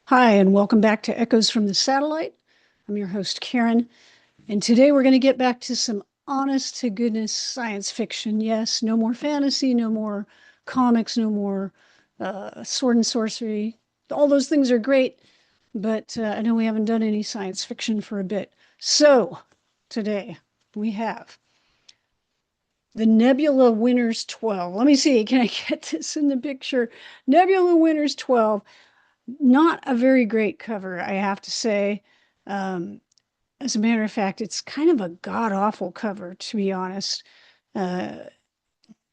Hi, and welcome back to Echoes from the Satellite. I'm your host, Karen, and today we're going to get back to some honest to goodness science fiction. Yes, no more fantasy, no more comics, no more sword and sorcery. All those things are great, but I know we haven't done any science fiction for a bit. So today we have the Nebula Winners 12. Let me see, can I get this in the picture? Nebula Winners 12. Not a very great cover, I have to say. Um, as a matter of fact, it's kind of a god-awful cover, to be honest. Uh,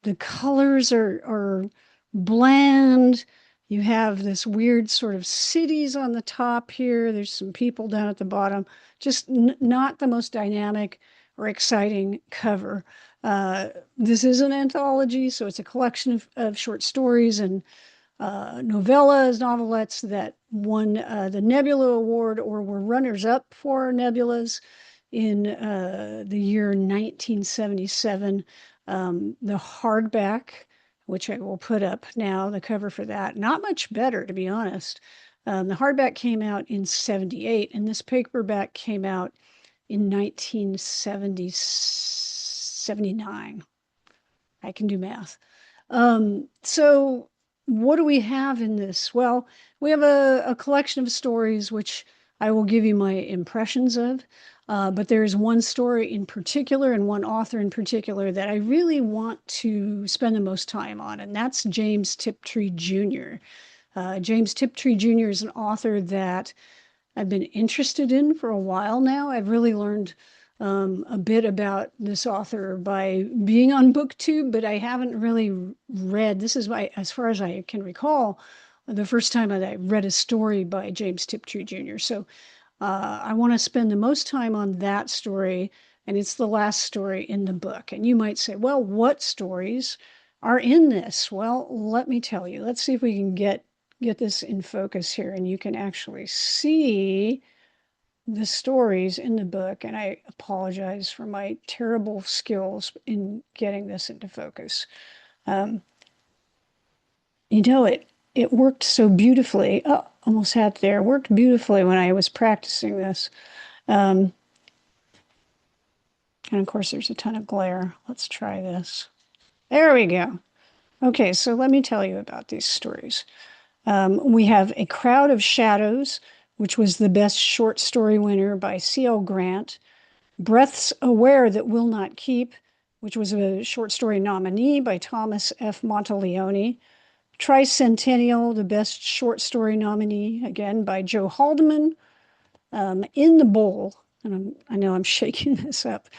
the colors are bland. You have this weird sort of cities on the top here. There's some people down at the bottom. Just not the most dynamic or exciting cover. This is an anthology, so it's a collection of short stories and novellas, novelettes that won the Nebula Award or were runners-up for Nebulas in the year 1977. The hardback, which I will put up now, the cover for that, not much better, to be honest. The hardback came out in 78, and this paperback came out in 1979. I can do math. So what do we have in this? Well, we have a collection of stories which I will give you my impressions of, but there's one story in particular and one author in particular that I really want to spend the most time on, and that's James Tiptree Jr. James Tiptree Jr. is an author that I've been interested in for a while now. I've really learned a bit about this author by being on BookTube, but I haven't really read. This is as far as I can recall, the first time that I read a story by James Tiptree Jr. So I want to spend the most time on that story, and it's the last story in the book. And you might say, well, what stories are in this? Well, let me tell you. Let's see if we can get this in focus here, and you can actually see the stories in the book, and I apologize for my terrible skills in getting this into focus. Um, it worked so beautifully. Oh, almost had it there. It worked beautifully when I was practicing this. Um, and of course, there's a ton of glare. Let's try this. There we go. Okay, so let me tell you about these stories. We have A Crowd of Shadows, which was the best short story winner by C.L. Grant. Breaths Aware That Will Not Keep, which was a short story nominee by Thomas F. Monteleone. Tricentennial, the best short story nominee, again by Joe Haldeman. In the Bowl, and I know I'm shaking this up.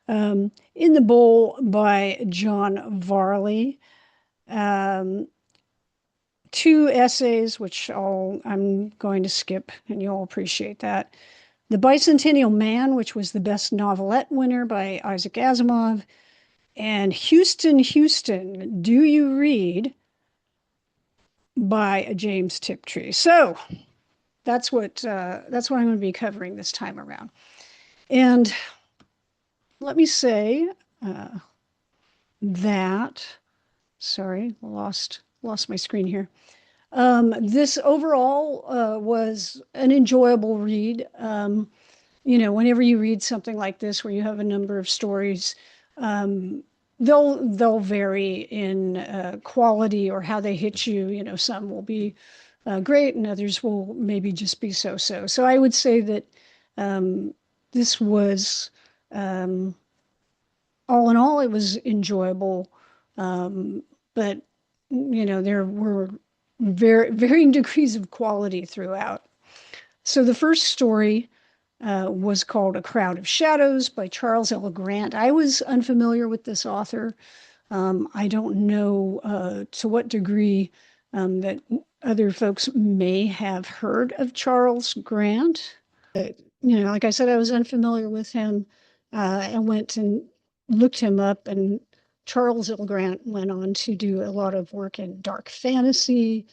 In the Bowl by John Varley. Two essays, which I'm going to skip, and you'll appreciate that. The Bicentennial Man, which was the best novelette winner by Isaac Asimov, and Houston, Houston, Do You Read by James Tiptree. So that's what I'm going to be covering this time around. And let me say that, sorry, lost my screen here. This overall was an enjoyable read. Whenever you read something like this, where you have a number of stories, they'll vary in quality or how they hit you. Some will be great, and others will maybe just be so-so. So I would say that this was, all in all, it was enjoyable, but there were varying degrees of quality throughout. So the first story was called A Crowd of Shadows by Charles L. Grant. I was unfamiliar with this author. I don't know to what degree that other folks may have heard of Charles Grant. Like I said, I was unfamiliar with him. I went and looked him up, and Charles L. Grant went on to do a lot of work in dark fantasy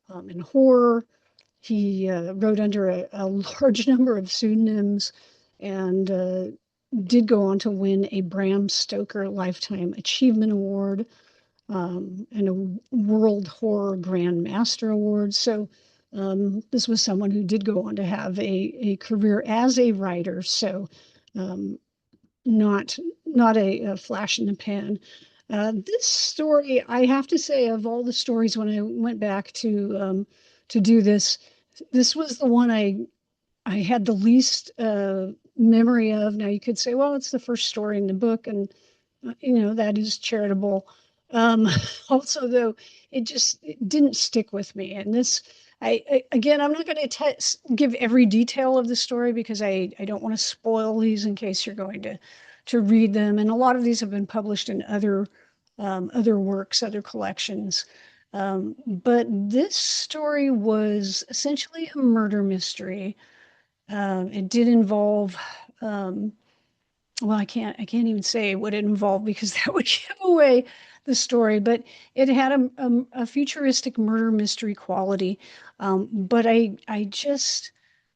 and horror. He wrote under a large number of pseudonyms and did go on to win a Bram Stoker Lifetime Achievement Award. and a World Horror Grand Master Award. So this was someone who did go on to have a career as a writer. So um, not not a flash in the pan. This story, I have to say, of all the stories when I went back to do this, this was the one I had the least memory of. Now you could say, well, it's the first story in the book, and that is charitable. Um, Also, though, it didn't stick with me. And this, again, I'm not going to give every detail of the story because I don't want to spoil these in case you're going to read them. And a lot of these have been published in other works, other collections. But this story was essentially a murder mystery. It did involve well, I can't even say what it involved because that would give away the story, but it had a futuristic murder mystery quality. But I just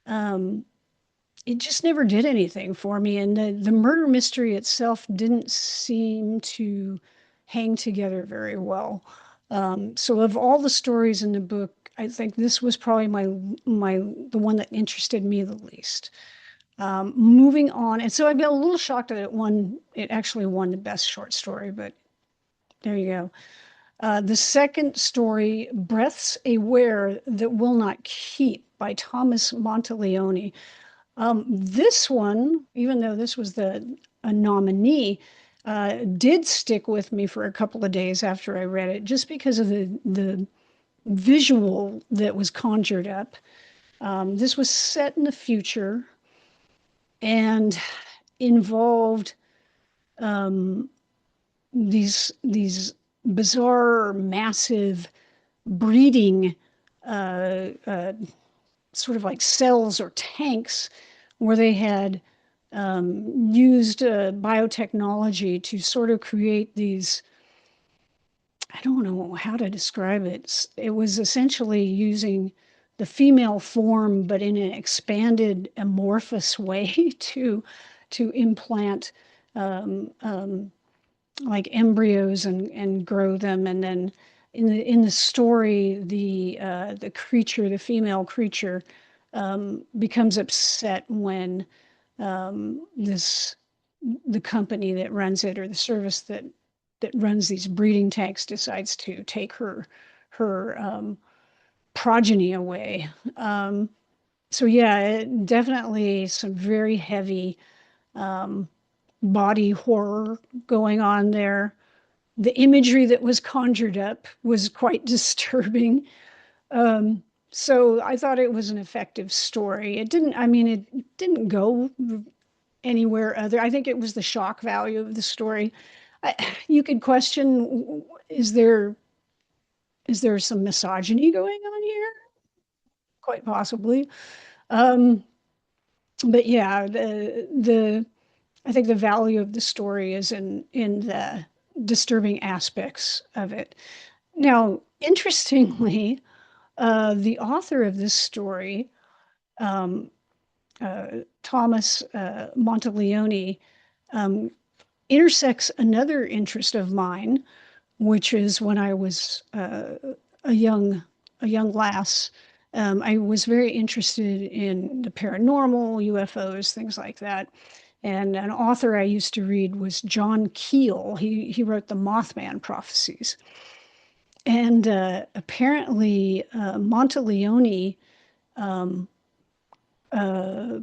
um, it just never did anything for me, and the murder mystery itself didn't seem to hang together very well. So of all the stories in the book, I think this was probably the one that interested me the least. Moving on, and so I've been a little shocked that it actually won the best short story, but there you go. The second story, Breaths Aware That Will Not Keep by Thomas Monteleone. This one, even though this was a nominee, did stick with me for a couple of days after I read it, just because of the visual that was conjured up. This was set in the future and involved um, these bizarre, massive breeding sort of like cells or tanks where they had used biotechnology to sort of create these. I don't know how to describe it. It was essentially using the female form, but in an expanded, amorphous way to implant um, um, like embryos and grow them. And then in the story, the creature, the female creature, becomes upset when this the company that runs it or the service that runs these breeding tanks decides to take her progeny away. So yeah, definitely some very heavy um, body horror going on there. The imagery that was conjured up was quite disturbing. Um, so I thought it was an effective story. I mean, it didn't go anywhere other. I think it was the shock value of the story. You could question, is there some misogyny going on here? Quite possibly. Um, but yeah, the I think the value of the story is in the disturbing aspects of it. Now, interestingly, the author of this story, um, Thomas Monteleone, um, intersects another interest of mine, which is when I was a young a young lass. I was very interested in the paranormal, UFOs, things like that. And an author I used to read was John Keel. He wrote the Mothman prophecies. And apparently, Monteleone um, uh,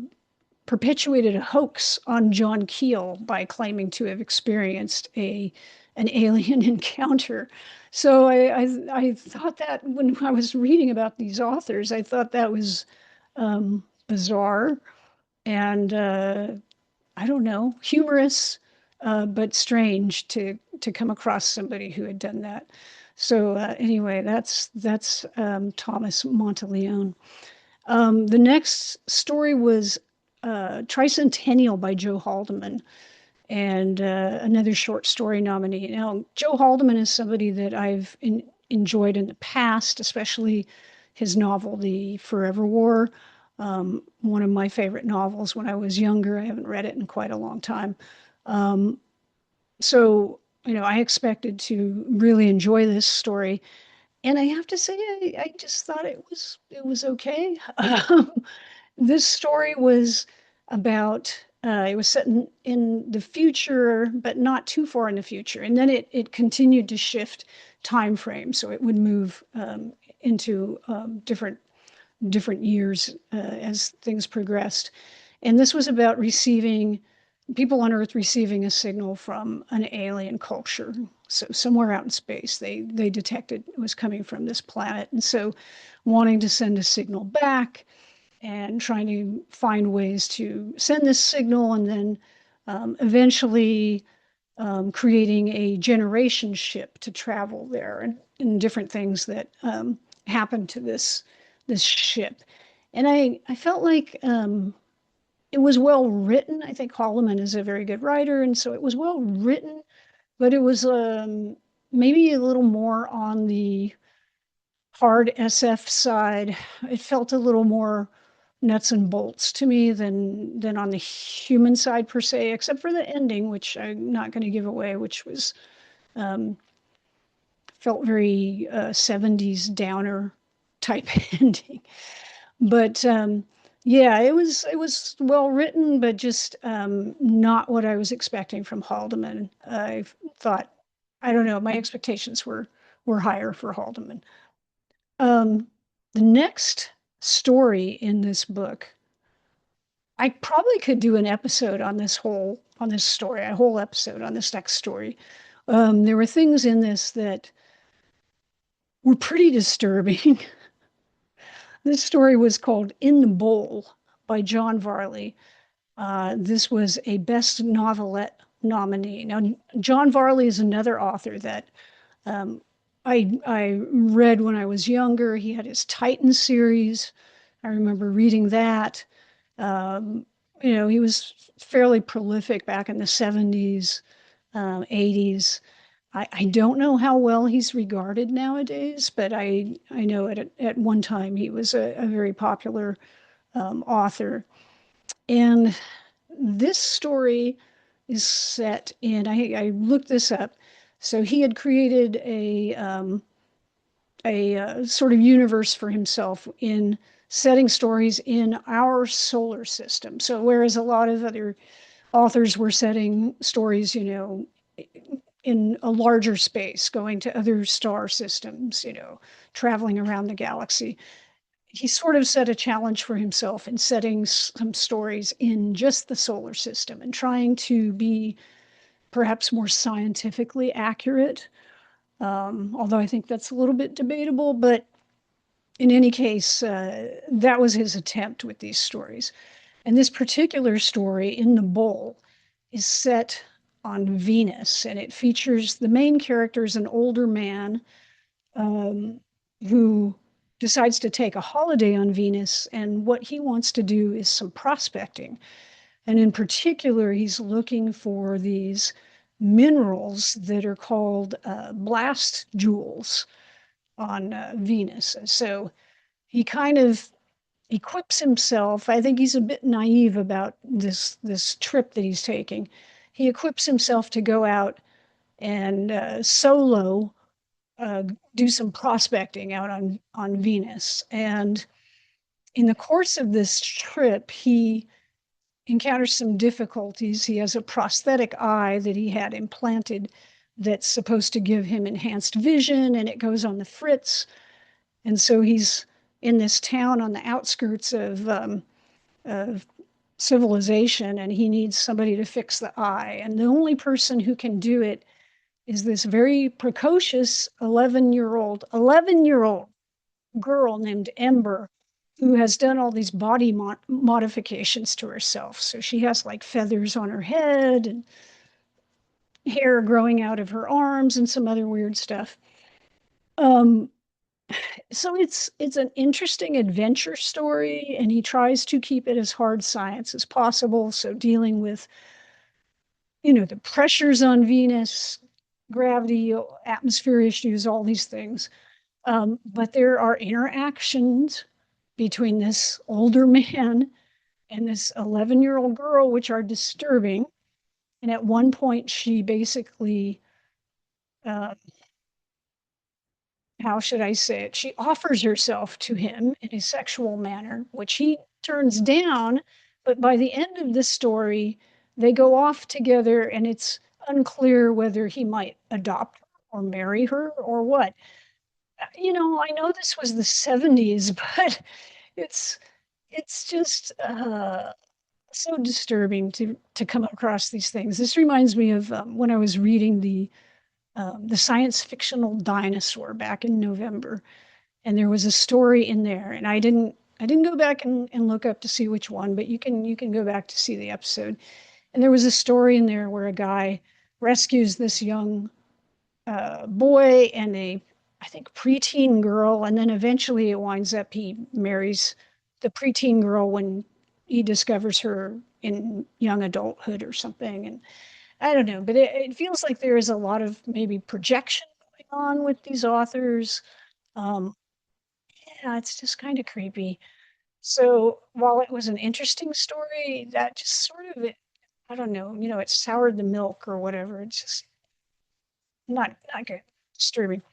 perpetuated a hoax on John Keel by claiming to have experienced an alien encounter. So I thought that when I was reading about these authors, I thought that was bizarre and I don't know, humorous, but strange to come across somebody who had done that. So anyway, that's Thomas Monteleone. The next story was Tricentennial by Joe Haldeman, and another short story nominee. Now, Joe Haldeman is somebody that I've enjoyed in the past, especially his novel, The Forever War. One of my favorite novels when I was younger. I haven't read it in quite a long time. So I expected to really enjoy this story. And I have to say, I just thought it was okay. This story was about it was set in the future, but not too far in the future. And then it continued to shift time frame, so it would move into different years as things progressed. And this was about receiving people on Earth receiving a signal from an alien culture. So somewhere out in space, they detected it was coming from this planet, and so wanting to send a signal back and trying to find ways to send this signal, and then eventually creating a generation ship to travel there, and different things that happened to this ship. And I felt like it was well written. I think Holloman is a very good writer, and so it was well written, but it was maybe a little more on the hard SF side. It felt a little more nuts and bolts to me than on the human side per se, except for the ending, which I'm not going to give away, which was um, felt very 70s downer type ending. But yeah, it was well written, but just not what I was expecting from Haldeman. I thought, I don't know, my expectations were higher for Haldeman. Um, the next story in this book, I probably could do an episode on this story, a whole episode on this next story. There were things in this that were pretty disturbing. This story was called In the Bowl by John Varley. This was a Best Novelette nominee. Now, John Varley is another author that um, I read when I was younger. He had his Titan series. I remember reading that. Um, he was fairly prolific back in the 70s, 80s. I don't know how well he's regarded nowadays, but I know at one time he was a very popular author. And this story is set in, I looked this up. So he had created a sort of universe for himself in setting stories in our solar system. So whereas a lot of other authors were setting stories, in a larger space, going to other star systems, traveling around the galaxy, he sort of set a challenge for himself in setting some stories in just the solar system and trying to be perhaps more scientifically accurate. Although I think that's a little bit debatable, but in any case, that was his attempt with these stories. And this particular story, In the Bowl, is set on Venus, and it features the main character is an older man um, who decides to take a holiday on Venus, and what he wants to do is some prospecting. And in particular, he's looking for these minerals that are called blast jewels on Venus. So he kind of equips himself. I think he's a bit naive about this trip that he's taking. He equips himself to go out and solo uh, do some prospecting out on Venus. And in the course of this trip, he encounters some difficulties. He has a prosthetic eye that he had implanted that's supposed to give him enhanced vision, and it goes on the fritz. And so he's in this town on the outskirts of civilization, and he needs somebody to fix the eye. And the only person who can do it is this very precocious 11-year old girl named Ember, who has done all these body modifications to herself. So she has like feathers on her head and hair growing out of her arms and some other weird stuff. Um, so it's an interesting adventure story, and he tries to keep it as hard science as possible. So dealing with, the pressures on Venus, gravity, atmosphere issues, all these things. But there are interactions between this older man and this 11-year-old girl, which are disturbing. And at one point, she basically uh, how should I say it? She offers herself to him in a sexual manner, which he turns down. But by the end of the story, they go off together, and it's unclear whether he might adopt her or marry her or what. I know this was the 70s, but it's it's just so disturbing to come across these things. This reminds me of when I was reading the science fictional dinosaur back in November, and there was a story in there, and I didn't go back and look up to see which one, but you can go back to see the episode. And there was a story in there where a guy rescues this young boy and a, I think, preteen girl, and then eventually it winds up he marries the preteen girl when he discovers her in young adulthood or something. And I don't know, but it feels like there is a lot of maybe projection going on with these authors. Um, yeah, it's just kind of creepy. So while it was an interesting story, that just sort of I don't know, it soured the milk or whatever. It's just not good, disturbing.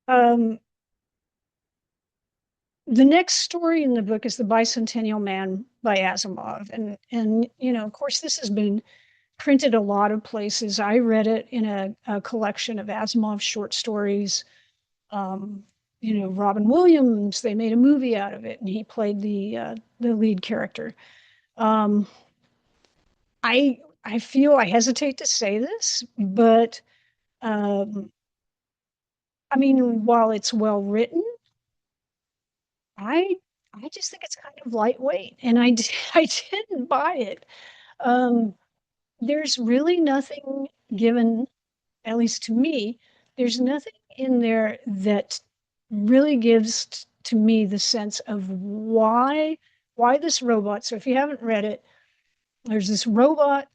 Um, the next story in the book is The Bicentennial Man by Asimov. And of course, this has been printed a lot of places. I read it in a collection of Asimov short stories. Um, Robin Williams, they made a movie out of it, and he played the lead character. Um, I feel I hesitate to say this, but um, I mean, while it's well written, I I just think it's kind of lightweight, and I didn't buy it. Um, there's really nothing given, at least to me, there's nothing in there that really gives to me the sense of why this robot. So if you haven't read it, there's this robot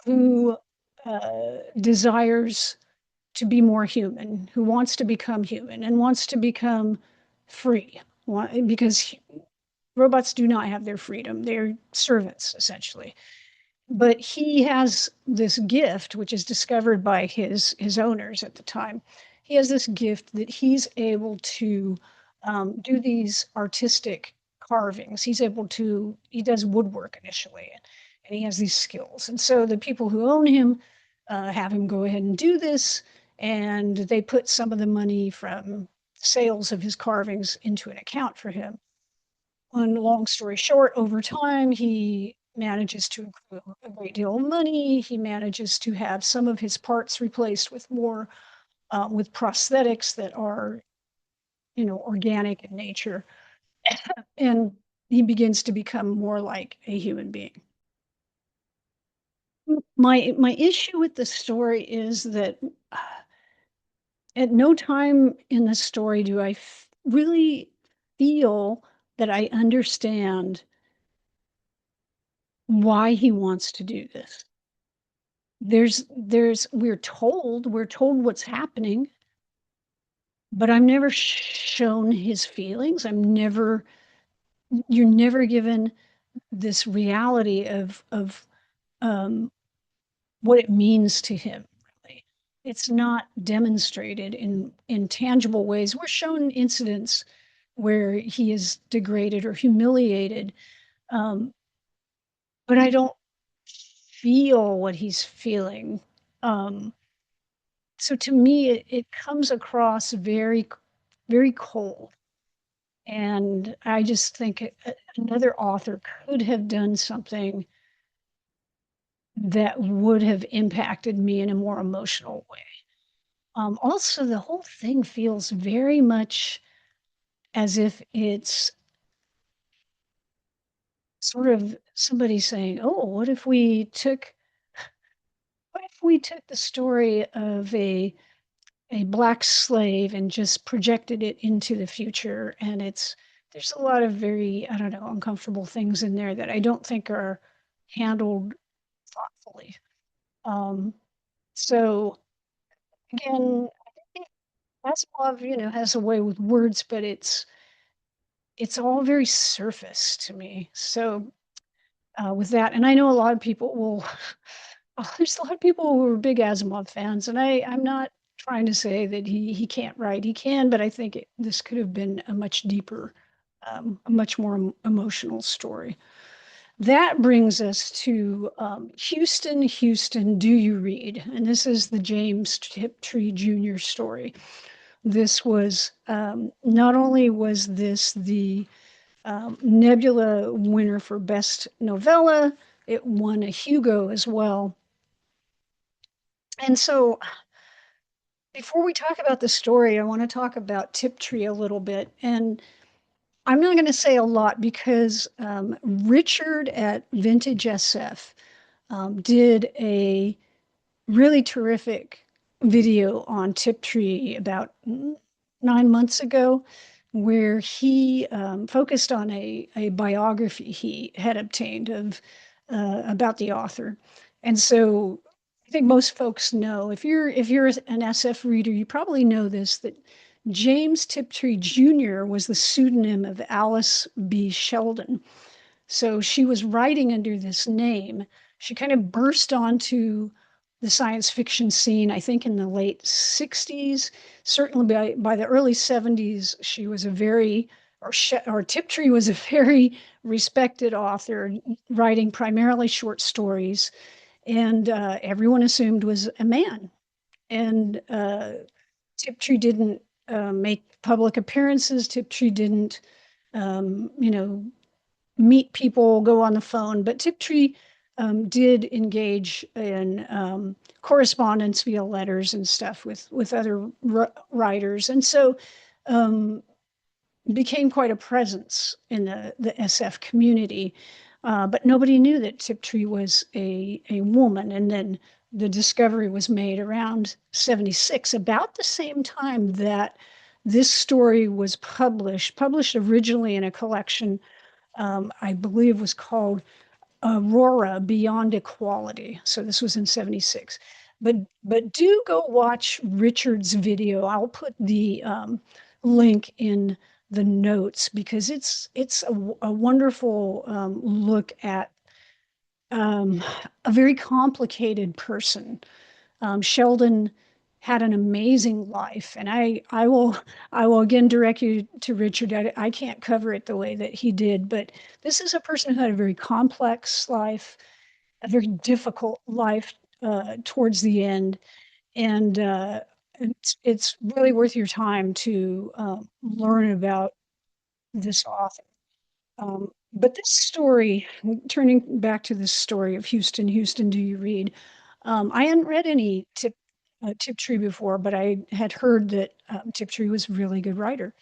who desires to be more human, who wants to become human and wants to become free. Because robots do not have their freedom. They're servants, essentially. But he has this gift, which is discovered by his owners at the time. He has this gift that he's able to do these artistic carvings. He does woodwork initially, and he has these skills. And so the people who own him have him go ahead and do this, and they put some of the money from sales of his carvings into an account for him. And long story short, over time, he manages to accrue a great deal of money. He manages to have some of his parts replaced with more with prosthetics that are, organic in nature, and he begins to become more like a human being. My issue with the story is that at no time in the story do I really feel that I understand why he wants to do this. We're told what's happening, but I'm never shown his feelings. You're never given this reality of um, what it means to him, really. It's not demonstrated in tangible ways. We're shown incidents where he is degraded or humiliated, um, but I don't feel what he's feeling. Um, so to me, it comes across very cold. And I just think another author could have done something that would have impacted me in a more emotional way. Also, the whole thing feels very much as if it's sort of somebody saying, "Oh, what if we took the story of a black slave and just projected it into the future?" And there's a lot of very, I don't know, uncomfortable things in there that I don't think are handled thoughtfully. Um, so again, I think Asimov, has a way with words, but it's all very surface to me. So with that, and I know a lot of people will There's a lot of people who are big Asimov fans, and I'm not trying to say that he can't write. He can, but I think this could have been a much deeper, a much more emotional story. That brings us to Houston, Houston, Do You Read? And this is the James Tiptree Jr. story. This was not only was this the Nebula winner for Best Novella, it won a Hugo as well. And so before we talk about the story, I want to talk about Tiptree a little bit. And I'm not going to say a lot because Richard at Vintage SF did a really terrific video on Tiptree about 9 months ago, where he focused on a biography he had obtained of about the author. And so I think most folks know, if you're an SF reader, you probably know this, that James Tiptree Jr. was the pseudonym of Alice B. Sheldon. So she was writing under this name. She kind of burst onto the science fiction scene, I think, in the late 60s. Certainly by the early 70s, she was a very, or Tiptree was a very respected author, writing primarily short stories, and everyone assumed was a man. And Tiptree didn't make public appearances. Tiptree didn't, you know, meet people, go on the phone. But Tiptree did engage in correspondence via letters and stuff with other writers, and so um, became quite a presence in the SF community. But nobody knew that Tiptree was a woman. And then the discovery was made around 76, about the same time that this story was published originally in a collection I believe was called Aurora Beyond Equality. So this was in 76. But do go watch Richard's video. I'll put the link in the notes because it's a wonderful look at a very complicated person. Sheldon had an amazing life, and I will again direct you to Richard. I can't cover it the way that he did, but this is a person who had a very complex life, a very difficult life towards the end, and it's really worth your time to learn about this author. But this story, turning back to this story of Houston, Houston, Do You Read? I hadn't read any Tiptree before, but I had heard that Tiptree was a really good writer.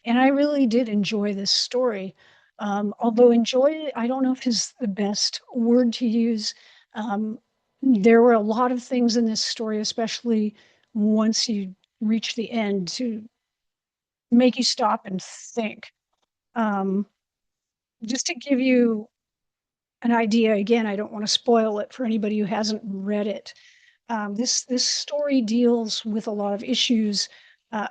And I really did enjoy this story. Although enjoy, I don't know if is the best word to use. Um, there were a lot of things in this story, especially once you reach the end, to make you stop and think. Um, just to give you an idea, again, I don't want to spoil it for anybody who hasn't read it. This story deals with a lot of issues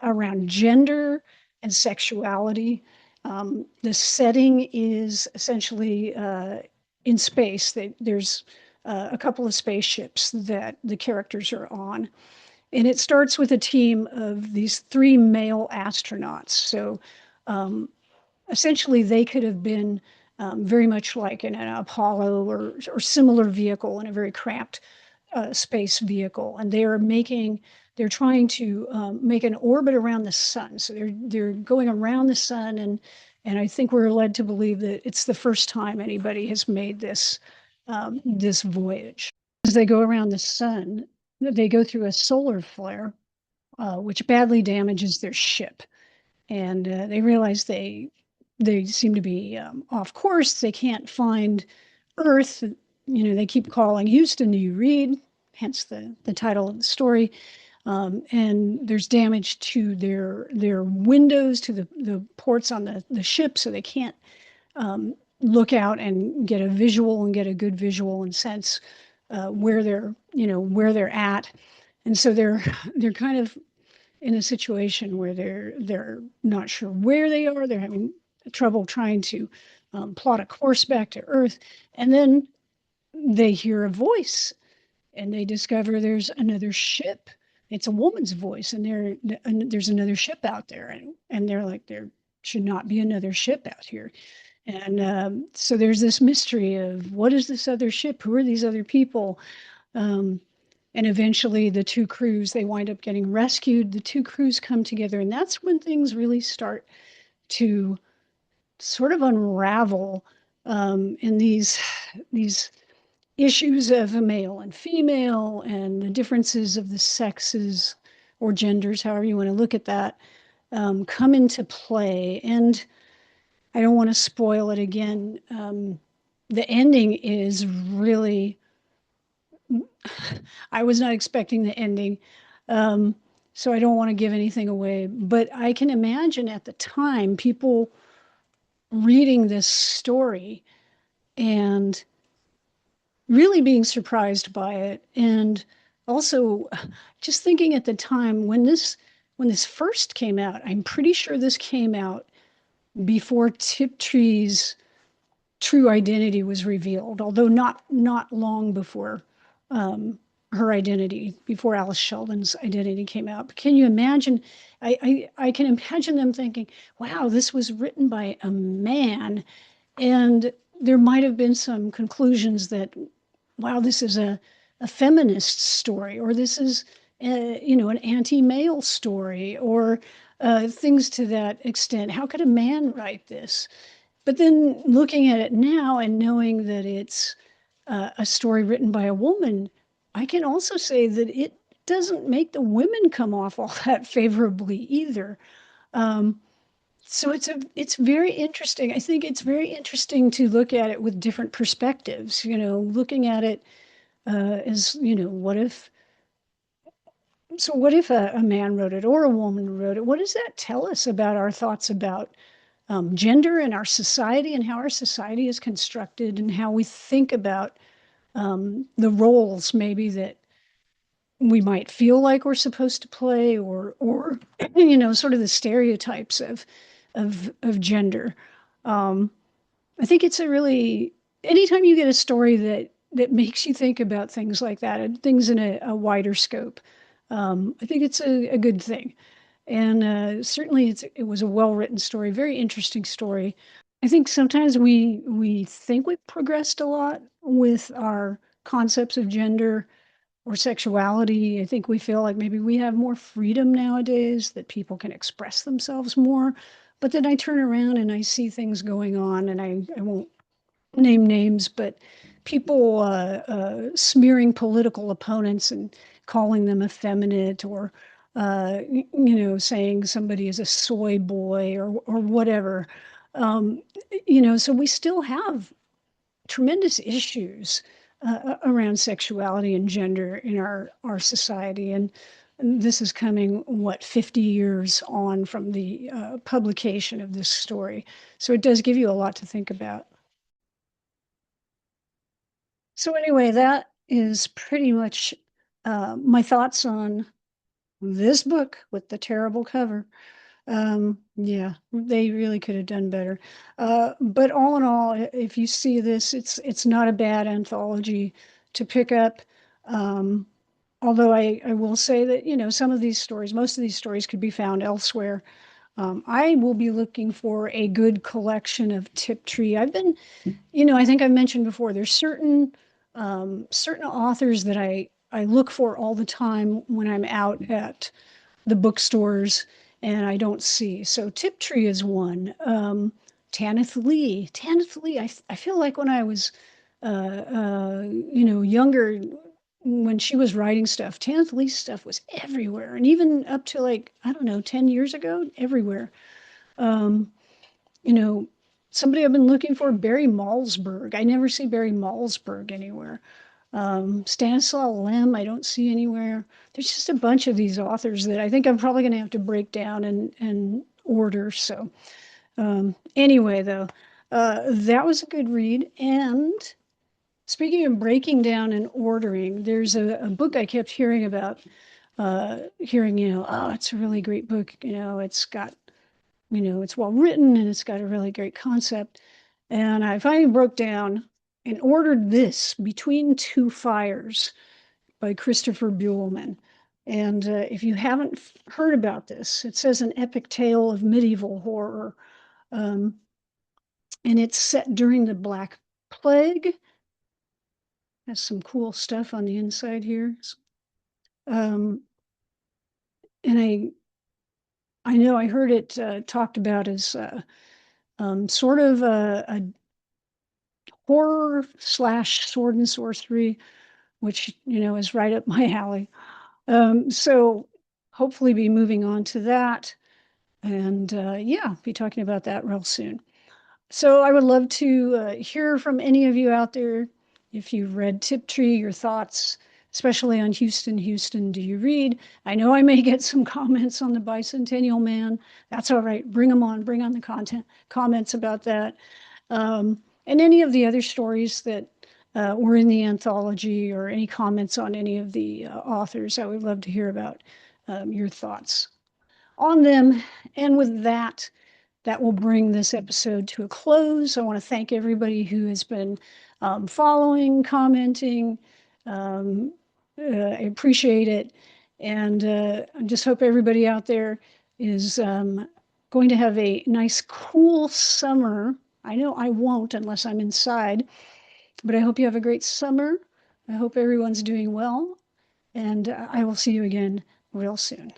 around gender and sexuality. The setting is essentially in space. There's a couple of spaceships that the characters are on, and it starts with a team of these three male astronauts. So essentially, they could have been very much like in an Apollo or similar vehicle in a very cramped space vehicle, and they're trying to make an orbit around the sun. So they're going around the sun, and I think we're led to believe that it's the first time anybody has made this voyage. As they go around the sun, they go through a solar flare, which badly damages their ship, and they realize they seem to be off course. They can't find Earth. They keep calling Houston. Do you read? Hence the title of the story. And there's damage to their windows, to the ports on the ship, so they can't look out and get a visual and get a good visual and sense where they're at. And so they're kind of in a situation where they're not sure where they are. They're having trouble trying to plot a course back to Earth, and then they hear a voice and they discover there's another ship. It's a woman's voice, and there's another ship out there, and they're like, there should not be another ship out here. And so there's this mystery of what is this other ship? Who are these other people? Um, and eventually, the two crews they wind up getting rescued. The two crews come together, and that's when things really start to sort of unravel in these issues of a male and female and the differences of the sexes or genders, however you want to look at that, come into play. And I don't want to spoil it again. The ending is really, I was not expecting the ending. Um, so I don't want to give anything away, but I can imagine at the time people reading this story and really being surprised by it. And also just thinking at the time when this first came out, I'm pretty sure this came out before Tiptree's true identity was revealed, although not long before um, her identity, before Alice Sheldon's identity came out. But can you imagine? I can imagine them thinking, "Wow, this was written by a man," and there might have been some conclusions that, "Wow, this is a feminist story," or "This is an anti-male story," or things to that extent. How could a man write this? But then looking at it now and knowing that it's a story written by a woman, I can also say that it doesn't make the women come off all that favorably either. Um, so it's very interesting. I think it's very interesting to look at it with different perspectives. Looking at it as what if a man wrote it or a woman wrote it? What does that tell us about our thoughts about gender and our society and how our society is constructed and how we think about the roles maybe that we might feel like we're supposed to play or sort of the stereotypes of gender. Um, I think it's a really anytime you get a story that makes you think about things like that and things in a wider scope, I think it's a good thing. And certainly it was a well-written story, very interesting story. I think sometimes we think we've progressed a lot with our concepts of gender or sexuality. I think we feel like maybe we have more freedom nowadays, that people can express themselves more. But then I turn around and I see things going on, and I won't name names, but people smearing political opponents and calling them effeminate, or saying somebody is a soy boy or whatever. Um, so we still have tremendous issues around sexuality and gender in our society. And this is coming, 50 years on from the publication of this story. So it does give you a lot to think about. So anyway, that is pretty much my thoughts on this book with the terrible cover. Yeah, they really could have done better. But all in all, if you see this, it's not a bad anthology to pick up. Um, Although I will say that, some of these stories, most of these stories could be found elsewhere. I will be looking for a good collection of Tiptree. I think I mentioned before, there's certain authors that I look for all the time when I'm out at the bookstores and I don't see. So Tiptree is one. Tanith Lee. I feel like when I was, younger, when she was writing stuff, Tanith Lee's stuff was everywhere, and even up to like I don't know, 10 years ago, everywhere. Um, you know, Somebody I've been looking for, Barry Malzberg. I never see Barry Malzberg anywhere. Stanislaw Lem, I don't see anywhere. There's just a bunch of these authors that I think I'm probably going to have to break down and order. So anyway, though, that was a good read. And speaking of breaking down and ordering, there's a book I kept hearing about, oh, it's a really great book. It's well written and it's got a really great concept. And I finally broke down and ordered this, Between Two Fires. by Christopher Buehlman. And if you haven't heard about this, it says an epic tale of medieval horror. Um, and it's set during the Black Plague. Has some cool stuff on the inside here. Um, and I know I heard it talked about as sort of a horror slash sword and sorcery, which is right up my alley. So hopefully be moving on to that, and yeah, be talking about that real soon. So I would love to hear from any of you out there. If you've read Tiptree, your thoughts, especially on Houston, Houston, do you read? I know I may get some comments on the Bicentennial Man. That's all right. Bring them on. Bring on the comments about that. And any of the other stories that were in the anthology, or any comments on any of the authors. I would love to hear about your thoughts on them. And with that, that will bring this episode to a close. I want to thank everybody who has been following, commenting. Um, I appreciate it. And I just hope everybody out there is going to have a nice, cool summer. I know I won't unless I'm inside, but I hope you have a great summer. I hope everyone's doing well. And I will see you again real soon.